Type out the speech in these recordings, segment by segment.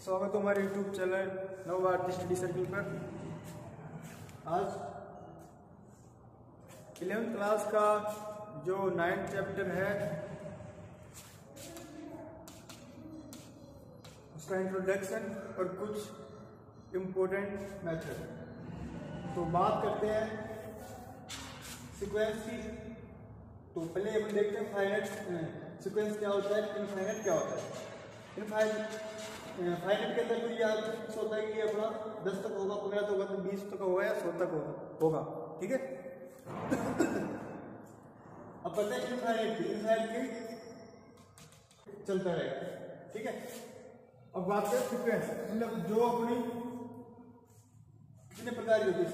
स्वागत है हमारे यूट्यूब चैनल नव भारती स्टडी सर्किल पर। आज 11th क्लास का जो 9th चैप्टर है उसका इंट्रोडक्शन और कुछ इम्पोर्टेंट मेथड। तो बात करते हैं सीक्वेंस की। तो पहले अपन देखते हैं फाइनाइट सीक्वेंस क्या होता है, इनफाइनाइट क्या होता है। फाइनाइट के अंदर मुझे याद होता है कि अपना 10 तक होगा, 15 तक होगा, तो 20 तक होगा या 100 तक होगा। ठीक है। अब पता है इनफाइनाइट की चलता रहेगा। ठीक है। अब बात करें सीक्वेंस, मतलब जो अपनी कितने प्रकार की होती है,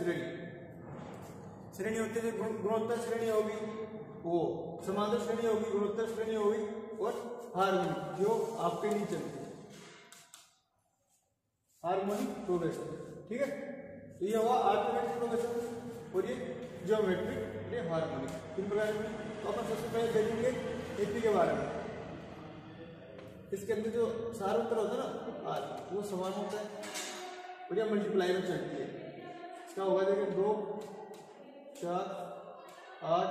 श्रेणी होती है। गुणोत्तर श्रेणी होगी, वो समांतर श्रेणी होगी, गुणोत्तर श्रेणी होगी और हार्मोनिक जो आपके नहीं चलती, हार्मोनिक प्रोग्रेशन। ठीक है। तो ये हुआ अर्थमेटिक प्रोग्रेशन और ये ज्योमेट्रिक, ये हार्मोनिक, तीन प्रकार में। तो अपन सबसे पहले देखेंगे एपी के बारे में। इसके अंदर जो सार उत्तर होता है ना आर, वो समान होता है और यह मल्टीप्लाई में चलती है। इसका होगा देखिए 2, 4, 8,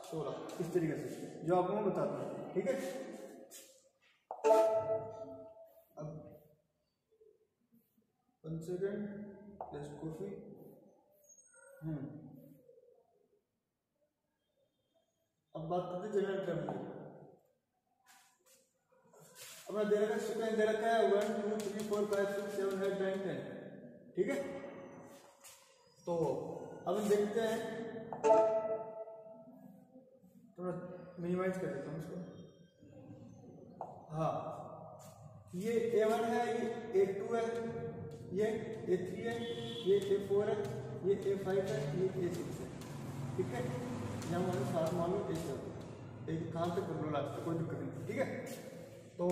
16 इस तरीके से, जो आपको मैं बताता हूँ। ठीक है। अब 1 सेकेंड, प्लस कॉफी। अब बात करते हैं जनरल टर्म की। अपना दे रखा सीक्वेंस दे रखा है 1 2 3 4 5 6 7 8 9 10। ठीक है। तो अब हम देखते हैं, थोड़ा मिनिमाइज कर देता हूँ इसको। हाँ, ये A1 है, ये A2 है, ये A3 है, ये A4 है, ये A5 है, ये A6 है। ठीक है। यहाँ मान लो 7 मान लो एक कहाँ तक कर लो लास्ट, कोई दिक्कत नहीं। ठीक है। तो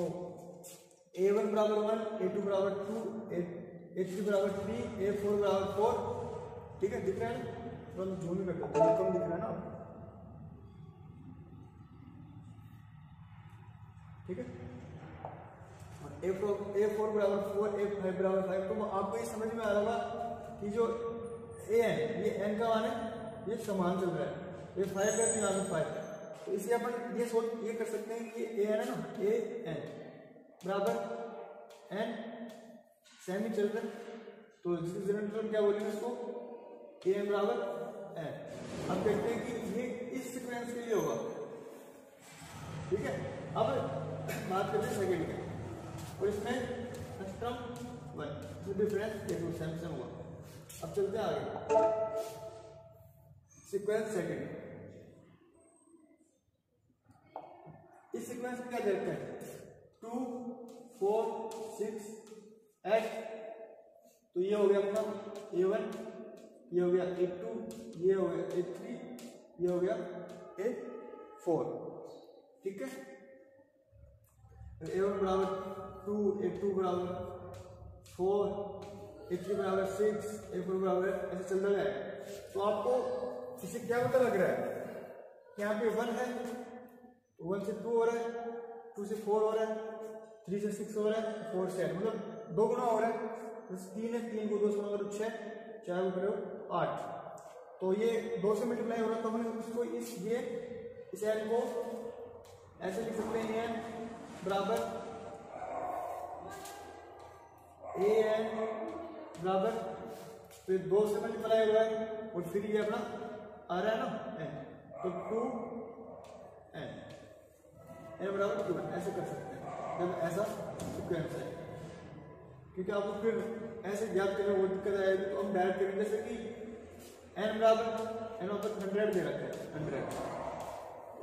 A1 बराबर 1, A2 बराबर 2, A3 बराबर 3, A4 बराबर 4। ठीक है। दिख रहा है ना, तो जूम ही कर देते हैं, कम दिख रहा है ना। ठीक है। A4 बराबर 4, A5 बराबर 5। तो आपको ये समझ में आ रहा होगा कि जो A है, ये n का मान है, ये समान चल रहा है। ये 5 है तो यहाँ पे 5। तो इसे अपन ये कर सकते हैं कि ये A है ना, A n बराबर n सेमी चल रहा है। तो जनरल टर्म क्या बोलेंगे इसको, A n बराबर n। अब देखते हैं कि ये इस सीक्वेंस के लिए होगा। ठीक है। अब बात करते हैं सेकंड के, और इसमें फर्स्ट टर्म 1, इसमें डिफरेंस ये सेम हुआ। अब चलते हैं आगे, सीक्वेंस सेकंड। इस सीक्वेंस में क्या देखते हैं, 2 4 6 8। तो ये हो गया अपना A1, ये हो गया A2, ये हो गया A3, ये हो गया A4। ठीक है। A1 बराबर 2, A2 बराबर 4, A3 बराबर 6, A4 बराबर, ऐसे चलता है। तो आपको इससे क्या पता लग रहा है, यहाँ पे 1 है, 1 से 2 हो रहा है, 2 से 4 हो रहा है, 3 से 6 हो रहा है, 4 से 8, मतलब 2 गुना हो रहा है। 3 है, 3 को 2 से गुना करो 6, 4 को करो 8। तो ये 2 से मल्टीप्लाई हो रहा है। तो हम इसको इस n को ऐसे लिख सकते हैं, n बराबर an बराबर, फिर 2 से मल्टीप्लाई हो रहा है और फिर ये अपना आ रहा है ना n, तो 2n बराबर 2n, ऐसे कर सकते हैं जब ऐसा सीक्वेंस है। क्योंकि आपको फिर ऐसे ज्ञात करने में वो दिक्कत आएगी, तो हम डायरेक्ट करेंगे, जैसे कि n बराबर n पर 100 दे रखा है, 100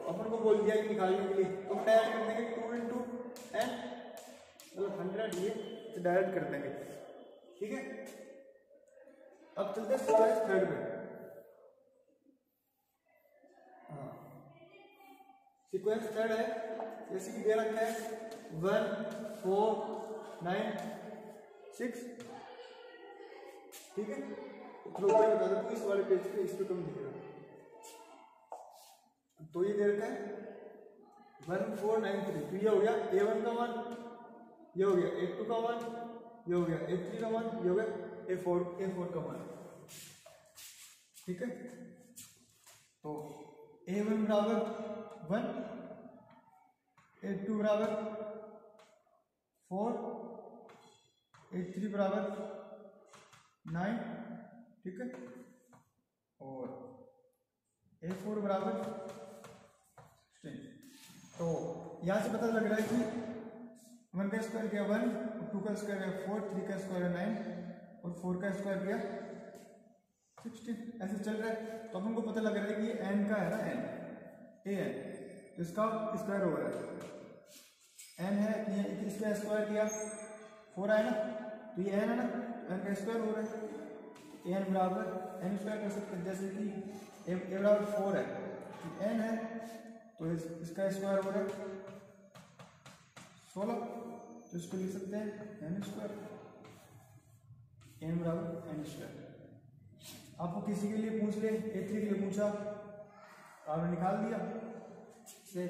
अपन को बोल दिया कि निकालने के लिए, तो हम डायरेक्ट कर देंगे 2 into n, मतलब 100, ये डायरेक्ट कर देंगे। ठीक है। अब चलते हैं सीक्वेंस थर्ड में। हाँ, सीक्वेंस थर्ड है, जैसे कि दे रखा है 1 4 9 6। ठीक है। तो मैं बता दूं, इस वाले पेज पे इस पे कम दिखेगा। तो ये दे रखा है 1 4 9 3। तो ये हो गया A1 का मान, ये हो गया A2 का मान, ये हो गया A3 का मान, ये हो गया A4 का मान। ठीक है, तो A1 बराबर 1, A2 बराबर 4, A3 बराबर 9, ठीक है, और A4 बराबर 16। तो यहां से पता लग रहा है कि 1 का स्क्वायर किया 1, 2 का स्क्वायर किया 4, 3 का स्क्वायर 9 और 4 का स्क्वायर किया 16। ऐसे चल रहा है। तो अपन को पता लग रहा है कि ये n का है ना, n a n, तो इसका स्क्वायर हो रहा है n है, कि इसका स्क्वायर किया 4 आया ना, तो ये n है ना, n का स्क्वायर हो रहा है। n बराबर n स्क्वायर कर सकते हैं, जैसे कि a बराबर 4 है, n है तो इसका स्क्वायर हो रहा है 16, तो इसको लिख सकते हैं n स्क्वायर, n बराबर n स्क्वायर। आपको किसी के लिए पूछ ले, A3 के लिए पूछा आपने निकाल दिया, से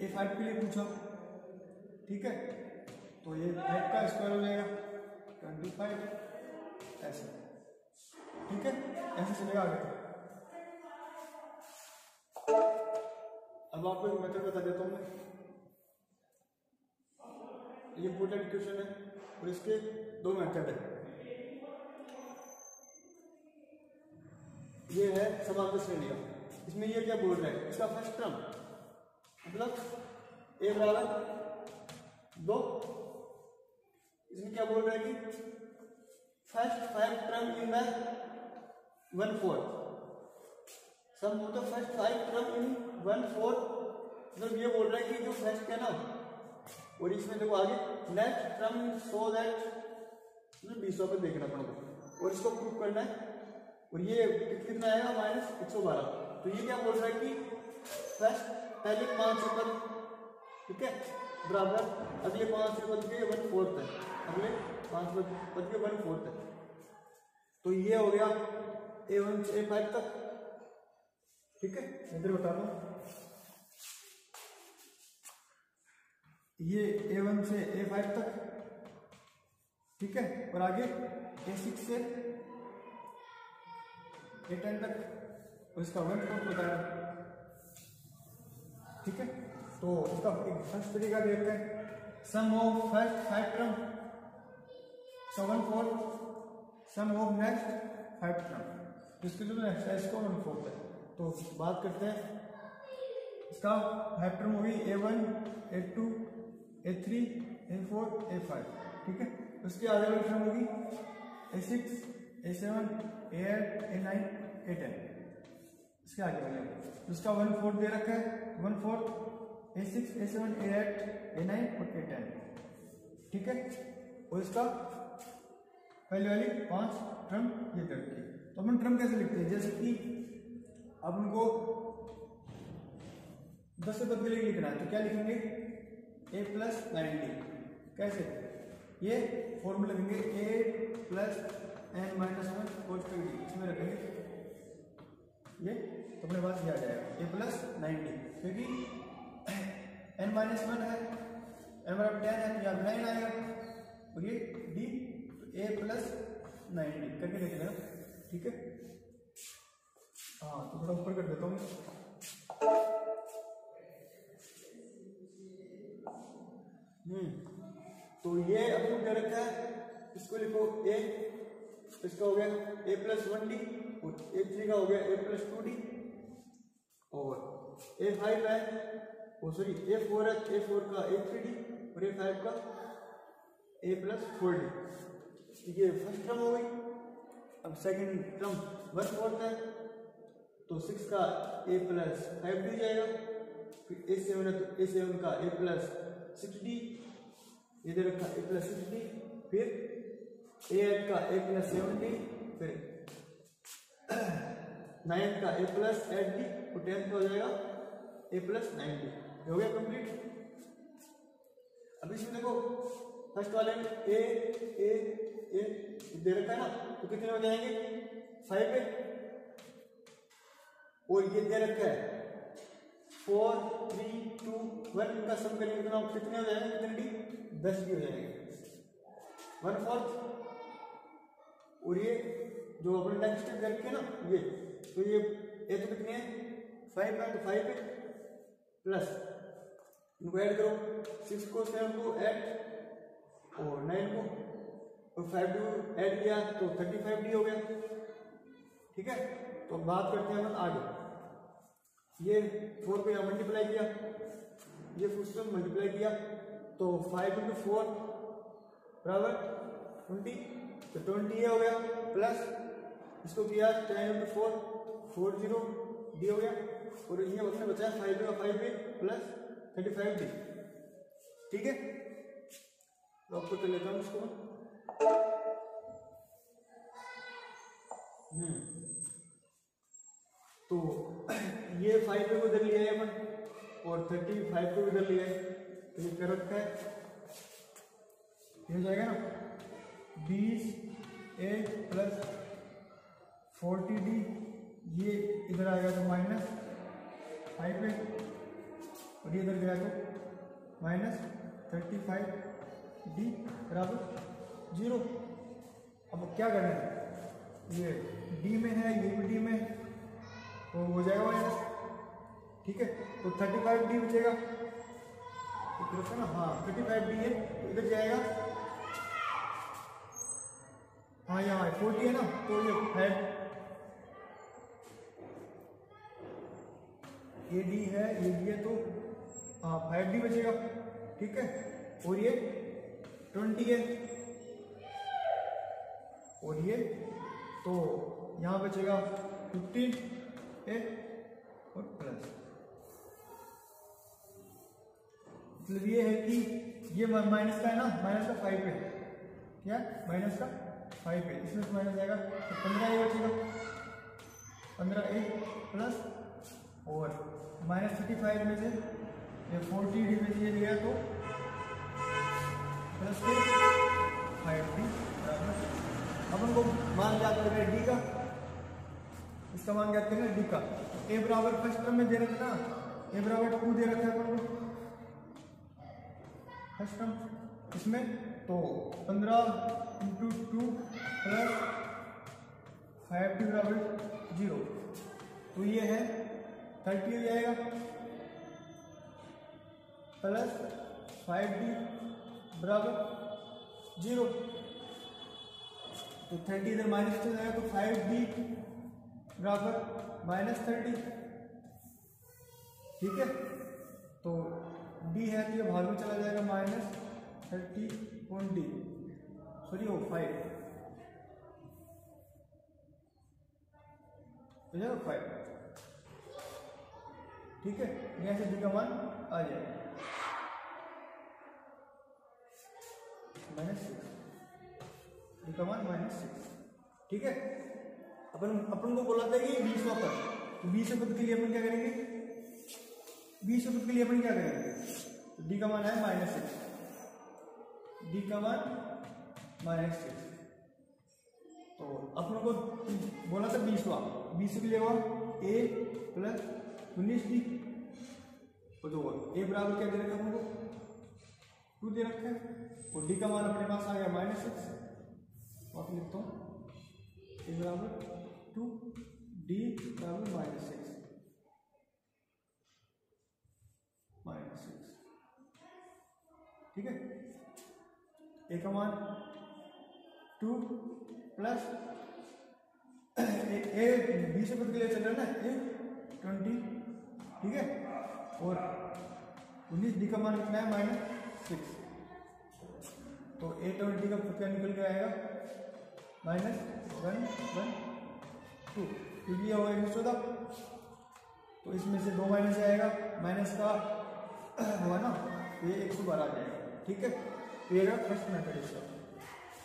A5 के लिए पूछा, ठीक है, तो ये 5 का स्क्वायर हो जाएगा 25, ऐसे, ठीक है, ऐसे चलेगा आगे। अब आपको एक मेथड बता देता हूं मैं, ये इंपोर्टेंट क्वेश्चन है और इसके 2 मेथड है। ये है समांतर श्रेणी का, इसमें ये क्या बोल रहा है, इसका फर्स्ट टर्म मतलब a बराबर 2, इसमें क्या बोल रहा है कि first 5 term in the 1/4, sum of the first 5 term in 1/4, मतलब ये बोल रहा है कि जो फर्स्ट है ना, और इसमें देखो आगे नेक्स्ट टर्म सो दैट, मतलब 20 पे देखना पड़ेगा और इसको प्रूव करना है, और ये कितना आएगा -112। तो ये क्या बोल रहा है कि फर्स्ट पहले 5 से पद, ठीक है, बराबर अगले 5 से पद के 1/4 है, अगले 5 पद के 1/4 है। तो ये हो गया A1 से A5 तक, ठीक है, इधर बता दो, ये A1 से A5 तक, ठीक है, और आगे A6 से A10 तक, और इसका 1/4 बताया, ठीक है। तो इसका एक फर्स्ट तरीका देखते हैं, sum of first 5 term 1/4, sum of next 5 term, इसके जो नेक्स्ट है इसको 1/4 है। तो बात करते हैं, इसका 5 टर्म होगी A1, A2, A3, A4, A5, ठीक है। उसके आगे वाली टर्म होगी A6, A7, A8, A9, A10, इसके आगे वाले, उसका 1/4 दे रखा है, 1/4 A6, A7, A8, A9 और A10, ठीक है, और इसका पहले वाली 5 टर्म ये दे रखी है। तो अपन टर्म कैसे लिखते हैं, जैसे कि अब उनको 10 से बदले लिखना है, तो क्या लिखेंगे, a + 90, कैसे, ये फॉर्मूला लिखेंगे a + n - 1 cos d, इसमें रखेंगे ये, तो अपने पास ये आ जाएगा a + 90, क्योंकि n - 1 है, n बराबर 10 है, यहाँ 9 आएगा, और ये d, a + 90 करके लिख लेना, ठीक है। हाँ, तो थोड़ा ऊपर कर देता हूँ, तो ये अपने दे रखा है, इसको लिखो a, इसका हो गया a + 1d, और A3 का हो गया a + 2d, और A5 है, सॉरी A4 है, A4 का A3d, और A5 का a + 4d, ये फर्स्ट टर्म हो गई। अब सेकंड टर्म 1/4 है, तो 6 का a + 5d जाएगा, फिर A7 है तो A7 का a + 6d, ये दे रखा a + 6d, फिर A8 का a + 7d, फिर 9 का a + 8d, और 10 का हो जाएगा a + 9d, हो गया कंप्लीट। अब इसमें देखो फर्स्ट वाले में a दे रखा है ना, तो कितने हो जाएंगे, 5 है, और ये दे रखा है 4, 3, 2, 1, इनका सम करेंगे तो कितने हो जाएंगे, कितने डी, 10 डी हो जाएंगे। 1/4, और ये जो अपने नेक्स्ट स्टेप करके ना ये, तो ये तो कितने हैं 5 है, तो 5 है प्लस इनको ऐड करो, 6 को 7 को ऐड और 9 को और 5 को ऐड किया तो 35D हो गया। ठीक है, तो बात करते हैं अपन आगे। ये 4 को यहाँ मल्टीप्लाई किया, ये फुल मल्टीप्लाई किया, तो 5 × 4 बराबर 20, तो 20 ये हो गया, प्लस इसको किया 10 × 4 40D हो गया, और ये अपने बचा 5 का 5 प्लस 35D। ठीक है, तो आपको कर लेता हूँ इसको। तो ये 5 को इधर लिया है अपन और 35 को इधर लिया है, तो ये कर रखा है, ये हो जाएगा ना 20A प्लस 40D, ये इधर आएगा तो -5 है, और ये इधर गया तो -35D बराबर 0। अब क्या करना है, ये D में है, ये भी D में है, तो हो जाएगा माइनस। ठीक है, तो 35D बचेगा, तो ना हाँ 35D है, तो इधर जाएगा, हाँ यहाँ 40 है ना, तो ये 5 AD है, AD है, तो हाँ 5D बचेगा। ठीक है, और ये 20 है, और ये तो यहाँ बचेगा 15A और प्लस, मतलब ये है कि ये माइनस का है ना, माइनस का 5 है, क्या माइनस का 5 है, इसमें से माइनस जाएगा तो 15A बचेगा, 15A प्लस और -35 में से ये 40D में से ये लिया तो प्लस 5D बराबर। अपन को मान ज्ञात कर रहे हैं D का, इसका मान ज्ञात करें D का। A बराबर फर्स्ट टर्म में दे रखा ना, A बराबर 2 दे रखा है अपन को फर्स्ट टर्म, इसमें तो 15 × 2 प्लस 5D बराबर 0, तो ये है 30 हो जाएगा प्लस 5D बराबर 0, तो 30 इधर माइनस चल जाएगा, तो 5D बराबर -30। ठीक है, तो D है तो ये भाग में चला जाएगा -30D, सॉरी वो 5 हो जाएगा 5। ठीक है, यहाँ से D का मान आ जाएगा -6, D का मान -6। ठीक है, अपन को बोला था कि 20 पर, तो 20 पद के लिए अपन क्या करेंगे, 20 पद के लिए अपन क्या करेंगे, तो D का मान है -6, D का मान -6, तो अपन को बोला था 20 के लिए हुआ A प्लस 19D, तो जो A बराबर क्या दे रखा है हमको 2 दे रखा है, और D का मान अपने पास आ गया -6, आप लिखता हूँ A बराबर 2, D बराबर -6। ठीक है, A का मान 2 प्लस A 20 पद के लिए चल रहा है ना, A 20। ठीक है, और 19D का मान कितना है -6, तो A 20 का क्या निकल के आएगा -112, क्योंकि ये होगा 114, तो इसमें से 2 माइनस आएगा, माइनस का हुआ ना, तो ये 112 आ जाएगा। ठीक है, तो ये फर्स्ट मेथड इसका।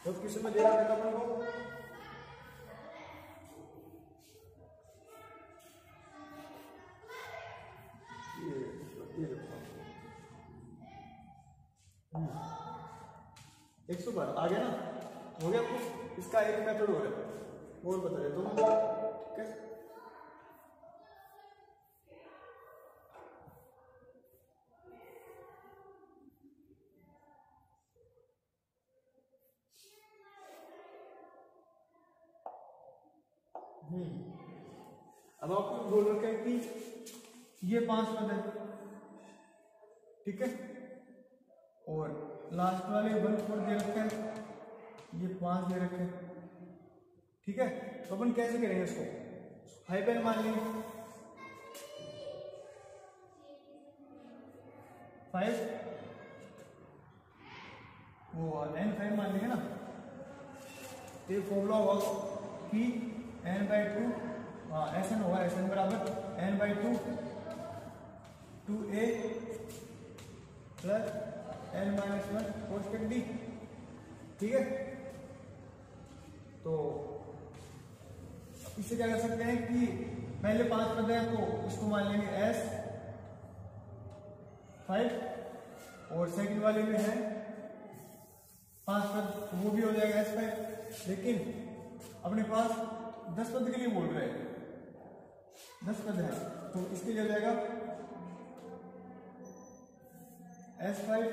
तो क्वेश्चन में दे रहा था अपन को ये 112 आ गया ना, हो गया आपको। इसका एक मेथड हो रहा है और बता देता हूँ। ठीक है, अब आपको बोल रखा है कि ये 5 पद है, ठीक है, और लास्ट वाले 1/4 दे रखा है, ये 5 दे रखे हैं, ठीक है। तो अपन कैसे करेंगे इसको, 5n मान लेंगे, 5 वो n5 मान लेंगे ना। तो ये फॉर्मूला होगा कि n/2 Sn होगा, Sn बराबर n/2 2a plus n-1 कोष्टक d, ठीक है। तो इससे क्या कर सकते हैं कि पहले 5 पद है तो इसको मान लेंगे S5, और सेकंड वाले में है 5 पद तो वो भी हो जाएगा S5। लेकिन अपने पास 10 पद के लिए बोल रहे हैं, 10 पद है तो इसके लिए हो जाएगा S5,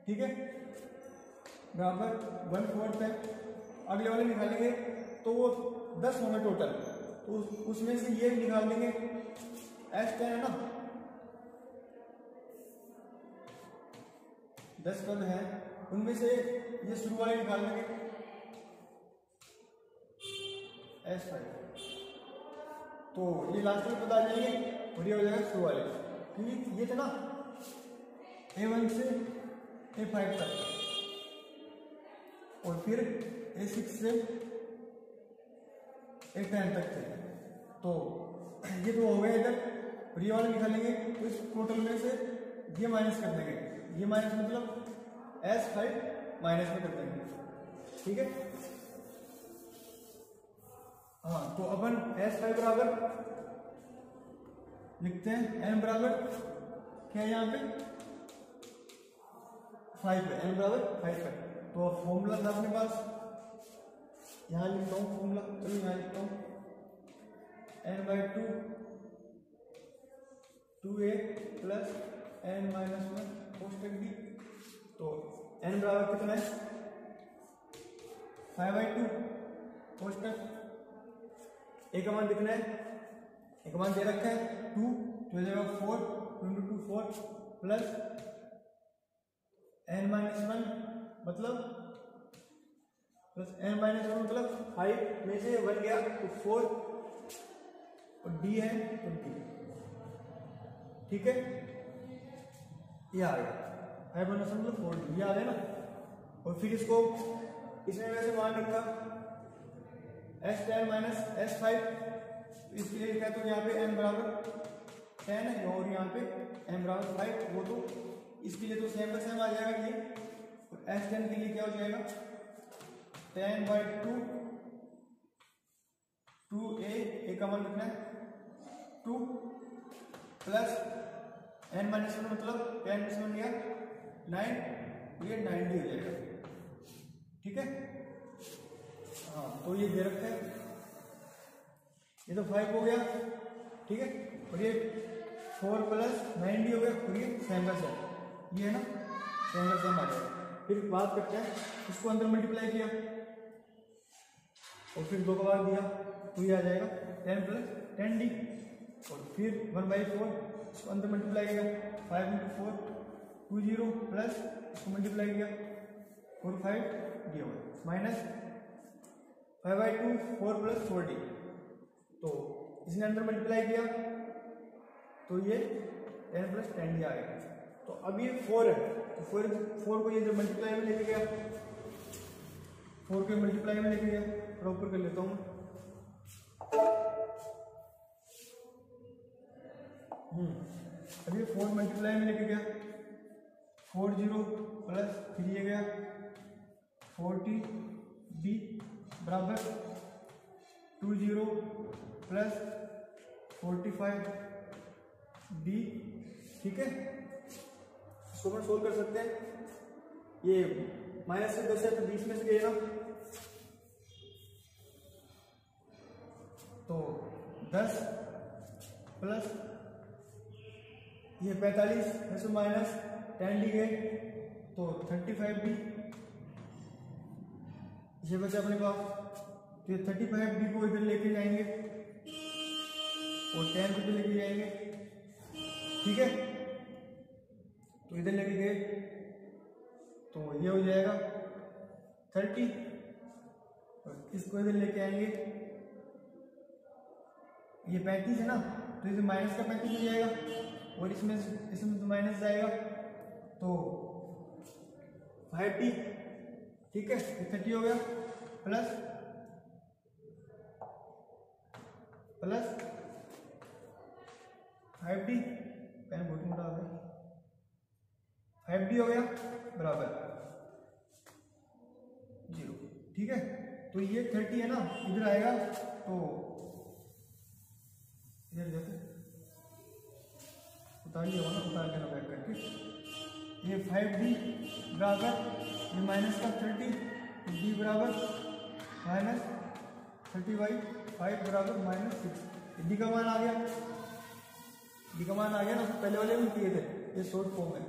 ठीक है, बराबर 1/4 है। अगले वाले निकालेंगे तो वो 10 होंगे टोटल, तो उसमें से ये निकाल देंगे, S10 है ना, 10 पद है उनमें से ये शुरू वाले निकाल देंगे S5, तो ये लास्ट में पद आ जाएंगे और ये हो जाएगा शुरू वाले, क्योंकि ये थे ना A1 से A5 तक, और फिर A6 से A10 तक थे, तो ये तो हो गए इधर, और ये वाले निकालेंगे तो इस टोटल में से ये माइनस कर देंगे, ये माइनस मतलब S5 माइनस में कर देंगे, ठीक है। हाँ, तो अपन S5 बराबर लिखते हैं n बराबर क्या है यहाँ पे 5 है, n बराबर 5 है। तो फॉर्मूला था अपने पास, यहाँ लिखता हूँ फॉर्मूला, चलो यहाँ लिखता हूँ n/2 2a plus n-1 कोष्टक d। तो n बराबर कितना है 5/2 कोष्टक, ए का मान कितना है, ए का मान दे रखा है 2, तो हो जाएगा 4, 2 × 2 4 प्लस n-1 मतलब प्लस n-1 मतलब 5 में से 1 गया तो 4, और d है तो d, ठीक है, ये आ गया 5-1 मतलब 4d, ये आ गया ना। और फिर इसको इसमें वैसे मान रखा S10 माइनस S5, तो इसके लिए लिखा है, तो यहाँ पे n बराबर 10 है और यहाँ पे n बराबर 5, वो तो इसके लिए तो सेम का सेम आ जाएगा ये, और S10 के लिए क्या हो जाएगा 10/2 2a का मान कितना है 2 प्लस n-1 मतलब 10 लिया 9, ये 9d हो जाएगा, ठीक है। हाँ, तो ये दे रखा है, ये तो 5 हो गया, ठीक है, और ये 4 प्लस 9d हो गया, और ये सेम का सेम, ये है ना सेम का सेम आ जाएगा। फिर बात करते हैं, इसको अंदर मल्टीप्लाई किया और फिर 2 का बार दिया, तो ये आ जाएगा 10 प्लस 10d, और फिर 1/4 इसको अंदर मल्टीप्लाई किया 5 × 4 20 प्लस इसको मल्टीप्लाई किया 4 5d होगा माइनस 5/2 4 प्लस 4d, तो इसने अंदर मल्टीप्लाई किया तो ये 10 प्लस 10d आ गया। तो अब ये 4 है, तो 4 को ये जब मल्टीप्लाई में लेके गया, 4 को मल्टीप्लाई में लेके गया, प्रॉपर कर लेता हूँ, अब ये 4 मल्टीप्लाई में लेके गया 40 प्लस फिर ये गया 40d बराबर 20 प्लस 45d, ठीक है। इसको हम सोल्व कर सकते हैं, ये माइनस से 10 है तो 20 में से गए ना, तो 10 प्लस ये 45 में से माइनस 10d गए तो 35d, ये बचा अपने पास तो ये 35D को इधर लेके जाएंगे और 10 को इधर लेके जाएंगे, ठीक है। तो इधर लेके गए तो ये हो जाएगा 30, और इसको इधर लेके आएंगे, ये 35 है ना, तो इसे माइनस का 35 हो जाएगा, और इसमें तो माइनस जाएगा, तो 5D, ठीक है, 30 हो गया, प्लस 5D, पेन बहुत मोटा हो गया, 5D हो गया बराबर 0, ठीक है। तो ये 30 है ना, इधर आएगा तो इधर देखो उतारिए होगा ना, उतार देना बैक करके, ये 5D बराबर ये माइनस का 30, D बराबर माइनस 30/5 बराबर -6। D का मान आ गया, D का मान आ गया ना, तो पहले वाले में किए थे, ये शॉर्ट फॉर्म है,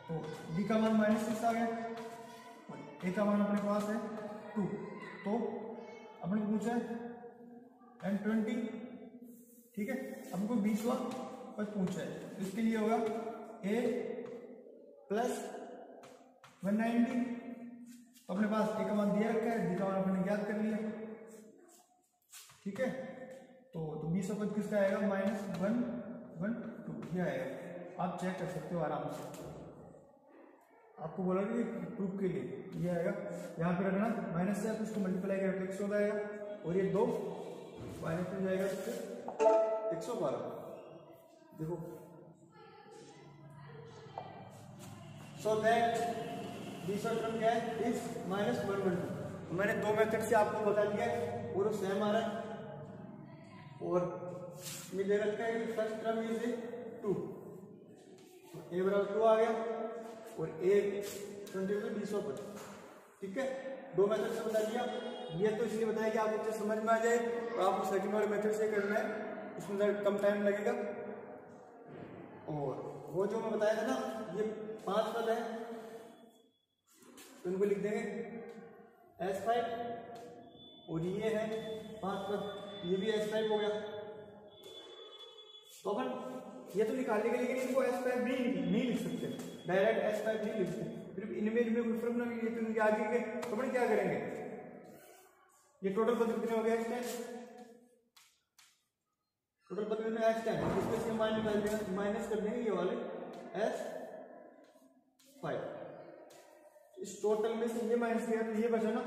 तो D का मान -6 आ गया, और A का मान अपने पास है 2, तो अपने को पूछा है N20, ठीक है, हमको 20वां पद पूछा है, तो इसके लिए होगा A प्लस 190, तो अपने पास A का मान दिया रखा है, D का मान अपने ज्ञात कर लिया, ठीक है। तो 20वां पद किसका आएगा, -112, ये आएगा, आप चेक कर सकते हो आराम से, आपको बोला कि प्रूफ के लिए ये आएगा, यहाँ पे रखना माइनस से, आप इसको मल्टीप्लाई करें तो 100 हो जाएगा, और ये 2 माइनस हो जाएगा, 112, देखो। सो दैट दूसरा टर्म क्या है, इस -112। मैंने 2 मेथड से आपको बता दिया है, वो सेम आ रहा है, और ये दे रखा है कि फर्स्ट टर्म इज 2, A बराबर 2 आ गया, और A20 20वां पद, ठीक है। 2 मेथड से बता दिया, ये तो इसलिए बताया कि आपको अच्छे समझ में आ जाए, और आपको सेकंड वाले मेथड से करना है, उसमें कम टाइम लगेगा। और वो जो मैं बताया था ना, ये 5 पद है, तो इनको लिख देंगे S5, और ये है 5 पद, ये भी S5 हो गया। तो अपन ये तो निकालने के लिए, लेकिन इनको S5 नहीं लिख सकते, डायरेक्ट S5 नहीं लिख सकते, फिर इनमें कोई फर्क नहीं है, तो इनके आगे के तो अपन क्या करेंगे, ये टोटल पद कितने हो गया, टोटल पद में S10, इसको इसके मान निकाल देंगे, माइनस कर देंगे ये वाले S5, इस टोटल में से ये माइनस किया तो ये बचा ना,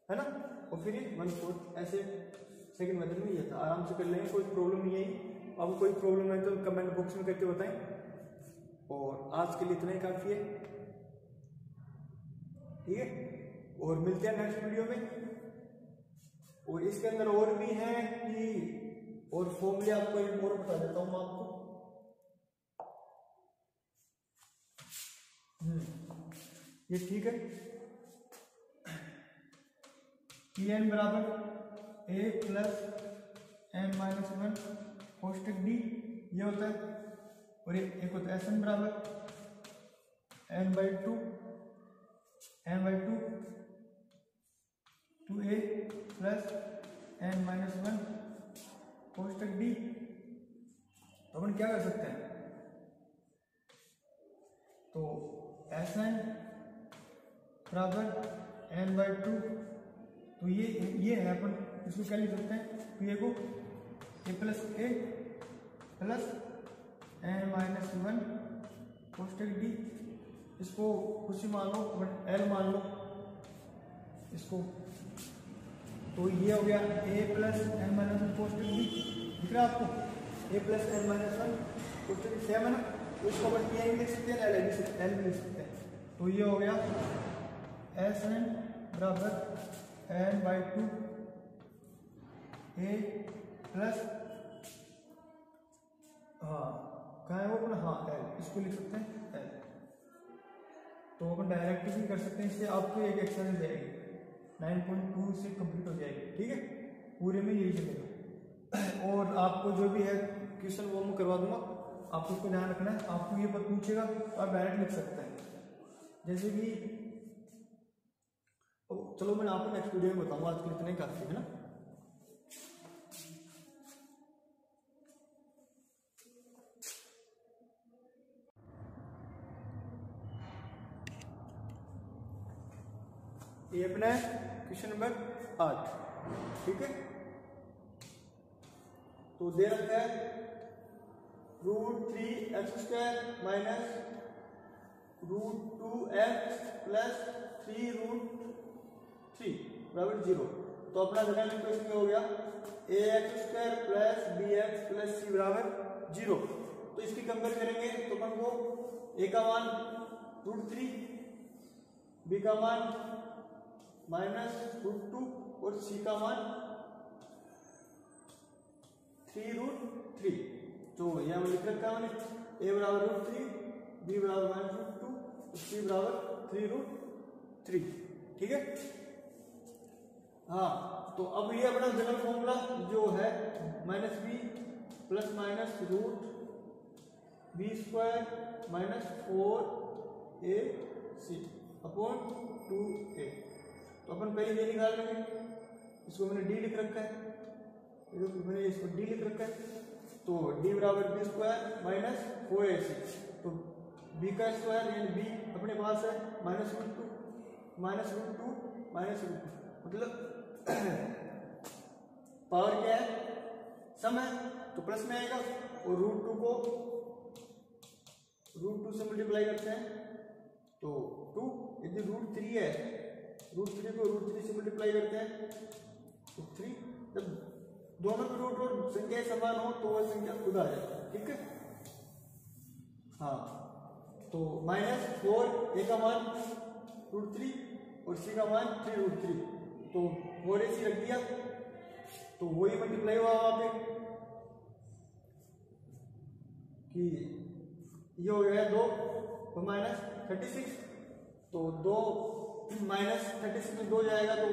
है ना, और फिर ये 1/4, ऐसे सेकंड मेथड में ये था, आराम से कर लेंगे, कोई प्रॉब्लम नहीं है। आपको कोई प्रॉब्लम है तो कमेंट बॉक्स में करके बताएं, और आज के लिए इतना ही काफी है, ठीक है, और मिलते हैं नेक्स्ट वीडियो में। और इसके अंदर और भी है कि, और फॉर्मूले आपको एक और बता देता हूं मैं आपको, ये ठीक है, Pn बराबर A प्लस n-1 कोष्टक D, ये होता है, और एक होता है Sn बराबर n/2 2a plus n-1 कोष्टक D। तो अपन क्या कर सकते हैं, तो Sn बराबर n/2, तो ये है, अपन इसको क्या लिख सकते हैं, तो ये को a प्लस n-1 कोष्टक D, इसको कुछ मान लो, L मान लो इसको, तो ये हो गया a प्लस n-1 कोष्टक D, दिख रहा है आपको, a plus n-1 कोष्टक D same है ना, तो इसको अपन P लिख सकते हैं, L भी लिख सकते हैं, तो ये हो गया Sn बराबर n/2 a प्लस, हाँ कहाँ है वो अपना, हाँ L, इसको लिख सकते हैं L, तो अपन डायरेक्ट भी कर सकते हैं, इससे आपको एक एक्सरसाइज जाएगी 9.2 से कंप्लीट हो जाएगी, ठीक है, पूरे में यही चलेगा। और आपको जो भी है क्वेश्चन वो मैं करवा दूंगा, आपको उसको ध्यान रखना है, आपको ये पद पूछेगा तो आप डायरेक्ट लिख सकते हैं, जैसे कि चलो मैं आपको नेक्स्ट वीडियो में बताऊंगा, आज के लिए इतना ही काफी है ना। ये अपना क्वेश्चन नंबर 8, ठीक है। तो दे रखा है √3x² माइनस √2x प्लस 3√3 बराबर 0। तो अपना जनरल इक्वेशन हो गया ax² plus bx plus c बराबर 0। तो इसकी कंपेयर करेंगे तो अपन को a का मान √3, b का मान -√2 और c का मान 3√3। तो यह मैंने लिख रखा है, मैंने a बराबर √3, b बराबर -√2, c बराबर 3√3, ठीक है। हाँ, तो अब ये अपना जनरल फॉर्मूला जो है -b plus -√b² minus 4ac upon 2a। तो अपन पहले ये निकाल लेंगे, इसको मैंने d लिख रखा है, मैंने इसको d लिख रखा है। तो d बराबर b² माइनस 4ac। तो b का स्क्वायर यानी b अपने पास है -√2 मतलब पावर क्या है, सम है, तो प्लस में आएगा। और √2 को √2 से मल्टीप्लाई करते हैं तो 2। यदि √3 है, √3 को √3 से मल्टीप्लाई करते हैं तो 3। जब दोनों के रूट और संख्या समान हो तो वह संख्या खुद आ जाती है, ठीक है। हाँ, तो -4 a का मान √3 और c का मान 3√3। तो 4ac रख दिया तो वही मल्टीप्लाई हुआ वहां पे कि ये हो गया 2 -36। तो 2 -36 में 2 जाएगा तो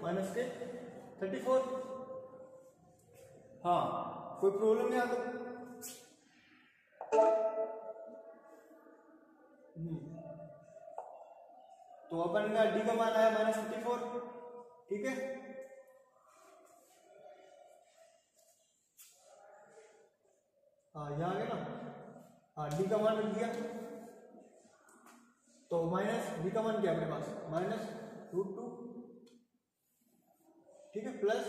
-34। हाँ, कोई प्रॉब्लम नहीं आता। तो अपन का डी का मान आया -34, ठीक है। हाँ, यहाँ आ गया ना। हाँ, डी का मान रख दिया तो माइनस डी का मान क्या अपने पास -√2, ठीक है, प्लस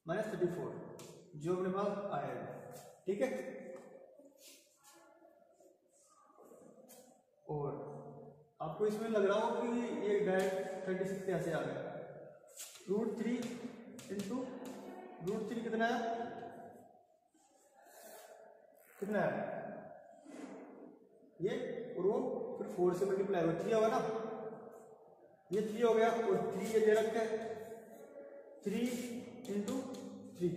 √-34 जो अपने पास आएगा, ठीक है। और आपको इसमें लग रहा हो कि ये डायरेक्ट 36 कैसे आ गया। √3 इंटू √3 कितना है ये, और वो फिर 4 से मल्टीप्लाई हुआ 3 होगा ना, ये 3 हो गया। और 3 ये दे रखा है 3 इंटू 3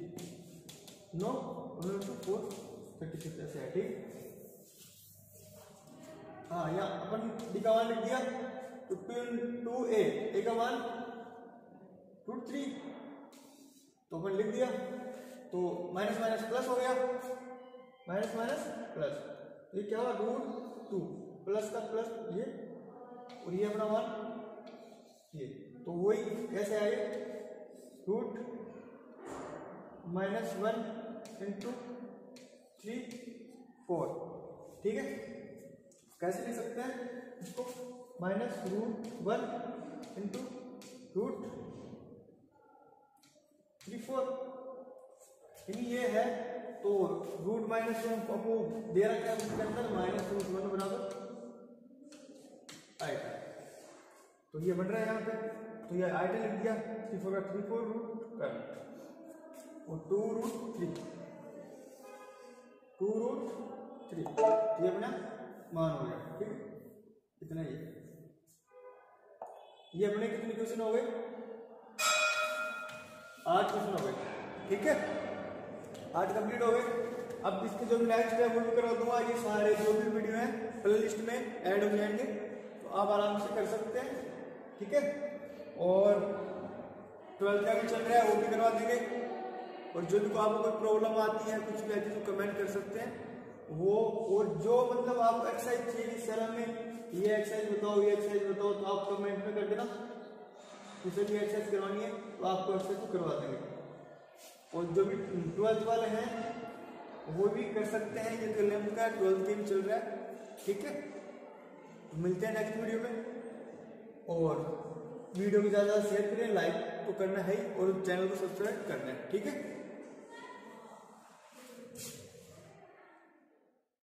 9 इंटू 4 36 ऐसे है, ठीक। हाँ, यहाँ अपन डी का मान लिख दिया तो 2a का मान √3 तो अपन लिख दिया। तो माइनस माइनस प्लस हो गया, माइनस प्लस, ये क्या हुआ √2 प्लस का प्लस ये, और ये अपना मान ये। तो वही कैसे आए √-1 इंटू 3 4, ठीक है। कैसे लिख सकते हैं इसको, -√1 इंटू √34 ये है। तो रूट माइनस आपको दे रखा है उसके अंदर -√1 बराबर आएगा। तो ये बन रहा है यहाँ पे, तो ये आइटम लिख दिया 34 का 34 रूट और 2√3 ये अपना मान हो गया, ठीक है। इतना ही ये अपने कितने क्वेश्चन हो गए, 8 क्वेश्चन हो गए, ठीक है। 8 कंप्लीट हो गए। अब इसके जो भी नेक्स्ट है वो भी करवा दूंगा। ये सारे जो भी वीडियो हैं प्ले लिस्ट में ऐड हो जाएंगे, तो आप आराम से कर सकते हैं, ठीक है। और 12th का भी चल रहा है वो भी करवा देंगे। और जो भी आपको कोई प्रॉब्लम आती है कुछ भी आती है तो कमेंट कर सकते हैं, वो, और जो मतलब आपको एक्सरसाइज चाहिए सर हमें ये एक्सरसाइज बताओ, ये एक्सरसाइज बताओ, तो आप कमेंट में कर देना, किसी भी एक्सरसाइज करवानी है तो आपको एक्सरसाइज को करवा देंगे। और जो भी 12th वाले हैं वो भी कर सकते हैं, ये तो 11th का 12th भी चल रहा है, ठीक है। तो मिलते हैं नेक्स्ट वीडियो में, और वीडियो को ज़्यादा शेयर करें, लाइक तो करना है ही, और चैनल को सब्सक्राइब करना है, ठीक है।